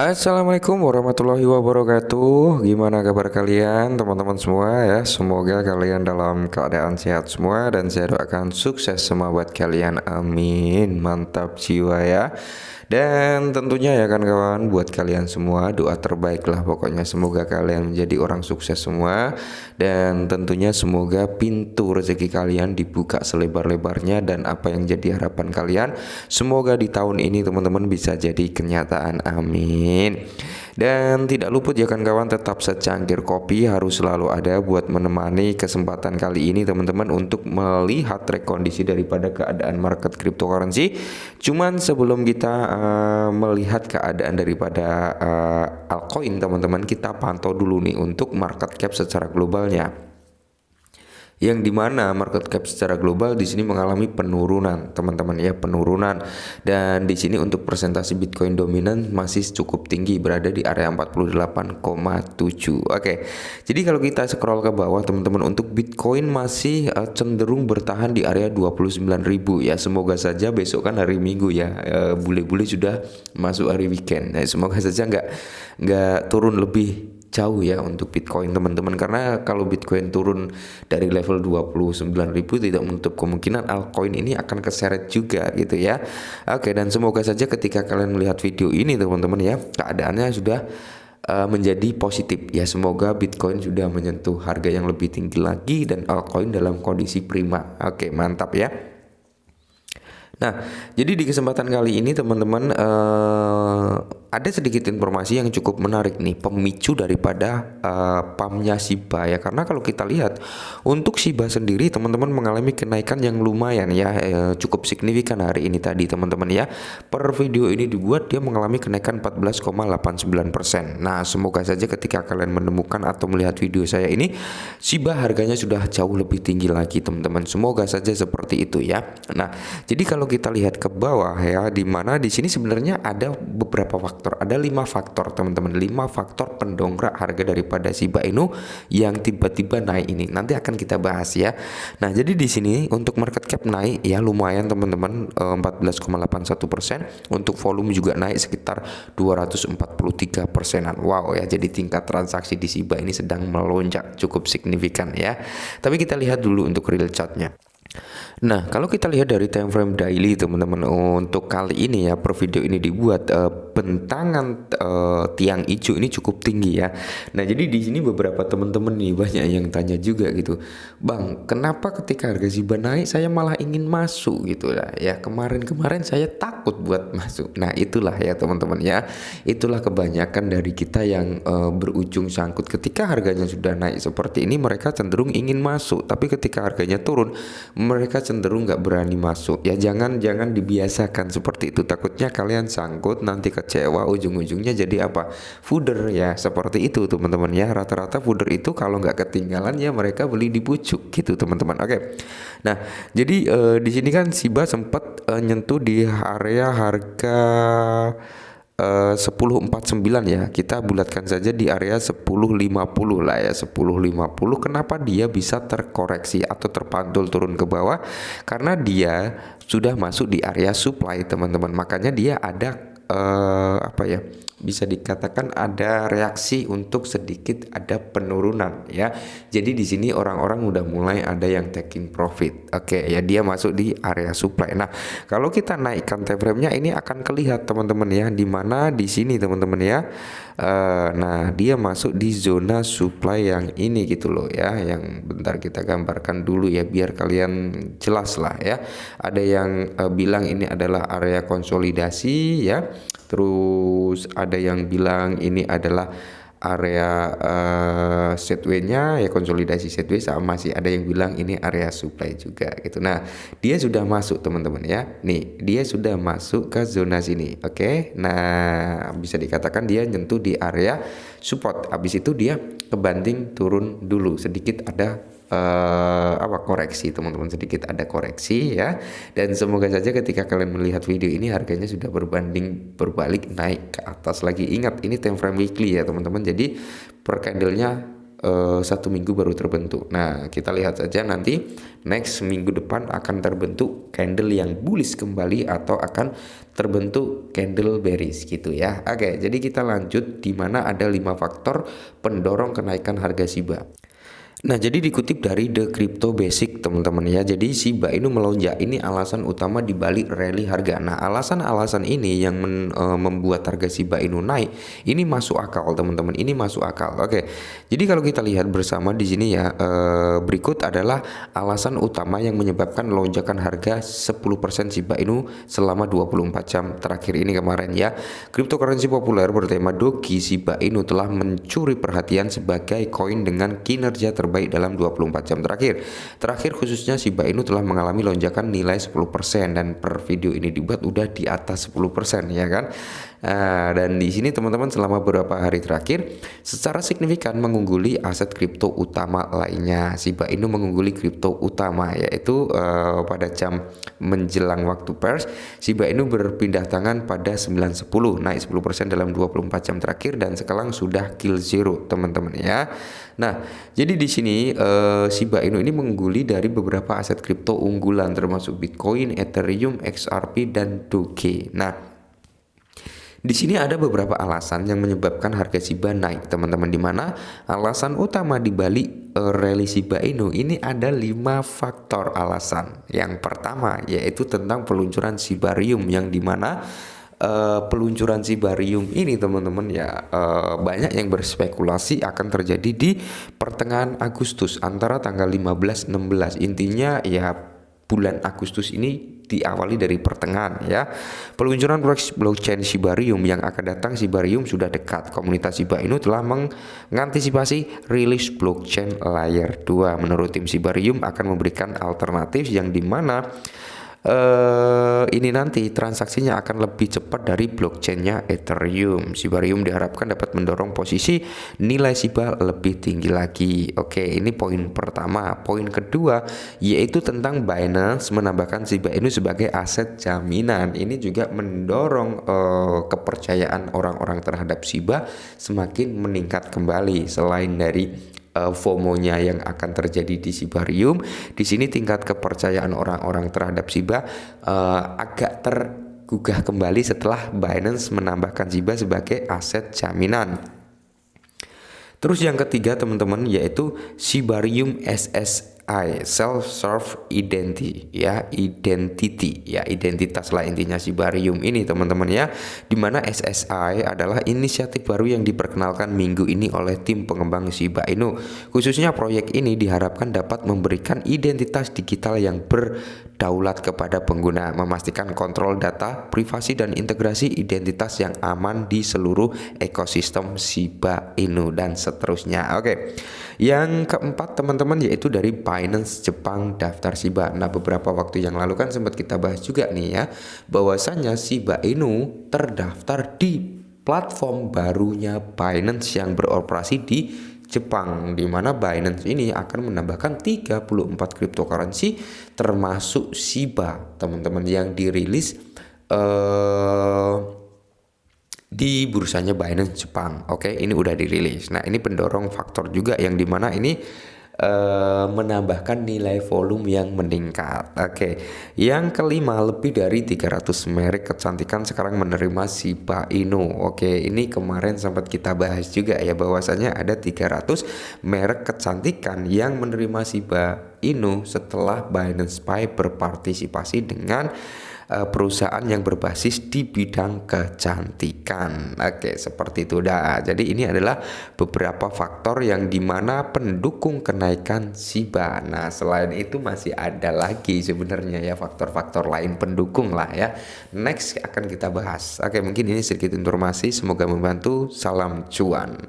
Assalamualaikum warahmatullahi wabarakatuh. Gimana kabar kalian teman-teman semua ya? Semoga kalian dalam keadaan sehat semua dan saya doakan sukses semua buat kalian. Amin. Mantap jiwa ya. Dan tentunya ya kan kawan, buat kalian semua doa terbaik lah pokoknya, semoga kalian menjadi orang sukses semua. Dan tentunya semoga pintu rezeki kalian dibuka selebar-lebarnya, dan apa yang jadi harapan kalian semoga di tahun ini teman-teman bisa jadi kenyataan. Amin. Dan tidak luput ya kan kawan, tetap secangkir kopi harus selalu ada buat menemani kesempatan kali ini teman-teman untuk melihat rekondisi daripada keadaan market cryptocurrency. Cuman sebelum kita melihat keadaan daripada altcoin teman-teman, kita pantau dulu nih untuk market cap secara globalnya, yang dimana market cap secara global di sini mengalami penurunan teman-teman ya, penurunan. Dan di sini untuk persentase Bitcoin dominan masih cukup tinggi, berada di area 48,7. Oke, jadi kalau kita scroll ke bawah teman-teman, untuk Bitcoin masih cenderung bertahan di area 29.000 ya. Semoga saja besok kan hari Minggu ya, bule-bule sudah masuk hari weekend. Nah, semoga saja nggak turun lebih jauh ya untuk Bitcoin teman-teman, karena kalau Bitcoin turun dari level 29.000 tidak menutup kemungkinan altcoin ini akan keseret juga gitu ya. Oke, dan semoga saja ketika kalian melihat video ini teman-teman ya, keadaannya sudah menjadi positif ya. Semoga Bitcoin sudah menyentuh harga yang lebih tinggi lagi dan altcoin dalam kondisi prima. Oke, mantap ya. Nah, jadi di kesempatan kali ini teman-teman ada sedikit informasi yang cukup menarik nih, pemicu daripada pumpnya Shiba ya. Karena kalau kita lihat untuk Shiba sendiri teman-teman mengalami kenaikan yang lumayan ya, cukup signifikan hari ini tadi teman-teman ya. Per video ini dibuat dia mengalami kenaikan 14,89%. Nah, semoga saja ketika kalian menemukan atau melihat video saya ini, Shiba harganya sudah jauh lebih tinggi lagi teman-teman. Semoga saja seperti itu ya. Nah, jadi kalau kita lihat ke bawah ya, di mana di sini sebenarnya ada beberapa faktor, ada 5 faktor teman-teman, 5 faktor pendongkrak harga daripada Shiba Inu yang tiba-tiba naik ini. Nanti akan kita bahas ya. Nah, jadi di sini untuk market cap naik ya lumayan teman-teman, 14,81%. Untuk volume juga naik sekitar 243%-an. Wow ya, jadi tingkat transaksi di Shiba ini sedang melonjak cukup signifikan ya. Tapi kita lihat dulu untuk real chartnya. Nah, kalau kita lihat dari time frame daily teman-teman, untuk kali ini ya, per video ini dibuat bentangan tiang hijau ini cukup tinggi ya. Nah, jadi di sini beberapa teman-teman nih banyak yang tanya juga gitu, Bang, kenapa ketika harga Shiba naik saya malah ingin masuk gitu lah ya. Kemarin-kemarin saya takut buat masuk. Nah, itulah ya teman-teman ya. Itulah kebanyakan dari kita yang berujung sangkut ketika harganya sudah naik seperti ini, mereka cenderung ingin masuk, tapi ketika harganya turun mereka cenderung nggak berani masuk ya. Jangan dibiasakan seperti itu, takutnya kalian sangkut nanti kecewa, ujung-ujungnya jadi apa, fooder ya. Seperti itu teman-teman ya, rata-rata fooder itu kalau nggak ketinggalan ya mereka beli di pucuk gitu teman-teman. Oke, nah jadi di sini kan Shiba sempat nyentuh di area harga 10.49 ya, kita bulatkan saja di area 10.50 lah ya, 10.50. Kenapa dia bisa terkoreksi atau terpantul turun ke bawah? Karena dia sudah masuk di area supply teman-teman, makanya dia ada apa ya, bisa dikatakan ada reaksi untuk sedikit ada penurunan ya. Jadi di sini orang-orang udah mulai ada yang taking profit. Oke ya, dia masuk di area supply. Nah, kalau kita naikkan time frame-nya ini akan kelihatan teman-teman ya, di mana di sini teman-teman ya. Nah, dia masuk di zona supply yang ini gitu loh ya, yang bentar kita gambarkan dulu ya biar kalian jelas lah ya. Ada yang bilang ini adalah area konsolidasi ya. Terus ada yang bilang ini adalah area setway-nya ya, konsolidasi setway, sama sih ada yang bilang ini area supply juga gitu. Nah, dia sudah masuk teman-teman ya. Nih, dia sudah masuk ke zona sini. Oke. Nah, bisa dikatakan dia nyentuh di area support. Habis itu dia kebanting turun dulu sedikit, ada koreksi teman-teman, sedikit ada koreksi ya. Dan semoga saja ketika kalian melihat video ini harganya sudah berbanding berbalik naik ke atas lagi. Ingat ini time frame weekly ya teman-teman, jadi per candlenya 1 minggu baru terbentuk. Nah, kita lihat saja nanti next minggu depan akan terbentuk candle yang bullish kembali atau akan terbentuk candle bearish gitu ya. Oke, jadi kita lanjut di mana ada 5 faktor pendorong kenaikan harga Shiba. Nah, jadi dikutip dari The Crypto Basic teman-teman ya. Jadi Shiba Inu melonjak ini alasan utama di balik rally harga. Nah, alasan-alasan ini yang membuat harga Shiba Inu naik, ini masuk akal teman-teman. Ini masuk akal. Oke. Jadi kalau kita lihat bersama di sini ya, berikut adalah alasan utama yang menyebabkan lonjakan harga 10% Shiba Inu selama 24 jam terakhir ini kemarin ya. Cryptocurrency populer bertema Doge Shiba Inu telah mencuri perhatian sebagai koin dengan kinerja terbaik dalam 24 jam terakhir. Terakhir khususnya Shiba Inu telah mengalami lonjakan nilai 10% dan per video ini dibuat udah di atas 10% ya kan. Dan di sini teman-teman selama beberapa hari terakhir secara signifikan mengungguli aset kripto utama lainnya. Shiba Inu mengungguli kripto utama yaitu pada jam menjelang waktu pers Shiba Inu berpindah tangan pada 9.10 naik 10% dalam 24 jam terakhir dan sekarang sudah kill zero teman-teman ya. Nah, jadi di sini Shiba Inu ini mengungguli dari beberapa aset kripto unggulan termasuk Bitcoin, Ethereum, XRP dan Doge. Nah, di sini ada beberapa alasan yang menyebabkan harga Shiba naik, teman-teman, di mana alasan utama di balik rally Shiba Inu ini ada 5 faktor alasan. Yang pertama yaitu tentang peluncuran Shibarium yang dimana peluncuran Shibarium ini teman-teman ya banyak yang berspekulasi akan terjadi di pertengahan Agustus antara tanggal 15-16. Intinya ya bulan Agustus ini diawali dari pertengahan ya. Peluncuran blockchain Shibarium yang akan datang Shibarium sudah dekat. Komunitas Shiba Inu telah mengantisipasi rilis blockchain layer 2. Menurut tim Shibarium akan memberikan alternatif yang dimana ini nanti transaksinya akan lebih cepat dari blockchainnya Ethereum. Shibarium diharapkan dapat mendorong posisi nilai Shiba lebih tinggi lagi. Oke, ini poin pertama. Poin kedua yaitu tentang Binance menambahkan Shiba Inu sebagai aset jaminan. Ini juga mendorong kepercayaan orang-orang terhadap Shiba semakin meningkat kembali. Selain dari FOMO-nya yang akan terjadi di Shibarium, di sini tingkat kepercayaan orang-orang terhadap Shiba agak tergugah kembali setelah Binance menambahkan Shiba sebagai aset jaminan. Terus yang ketiga teman-teman yaitu Shibarium SSI, self-serve identity ya, identitas lah intinya Shibarium ini teman-teman ya, dimana SSI adalah inisiatif baru yang diperkenalkan minggu ini oleh tim pengembang Shiba Inu. Khususnya proyek ini diharapkan dapat memberikan identitas digital yang berdaulat kepada pengguna, memastikan kontrol data, privasi dan integrasi identitas yang aman di seluruh ekosistem Shiba Inu dan seterusnya. Oke. Yang keempat teman-teman yaitu dari Binance Jepang daftar Shiba. Nah, beberapa waktu yang lalu kan sempat kita bahas juga nih ya, bahwasanya Shiba Inu terdaftar di platform barunya Binance yang beroperasi di Jepang, di mana Binance ini akan menambahkan 34 cryptocurrency termasuk Shiba teman-teman yang dirilis di bursanya Binance Jepang. Oke, ini udah dirilis. Nah, ini pendorong faktor juga yang dimana ini menambahkan nilai volume yang meningkat. Oke, yang kelima lebih dari 300 merek kecantikan sekarang menerima Shiba Inu. Oke, ini kemarin sempat kita bahas juga ya, bahwasanya ada 300 merek kecantikan yang menerima Shiba Inu setelah Binance Pay berpartisipasi dengan perusahaan yang berbasis di bidang kecantikan. Oke, seperti itu dah. Jadi ini adalah beberapa faktor yang dimana pendukung kenaikan Shiba. Nah, selain itu masih ada lagi sebenarnya ya faktor-faktor lain pendukung lah ya. Next akan kita bahas. Oke, mungkin ini sedikit informasi, semoga membantu. Salam cuan.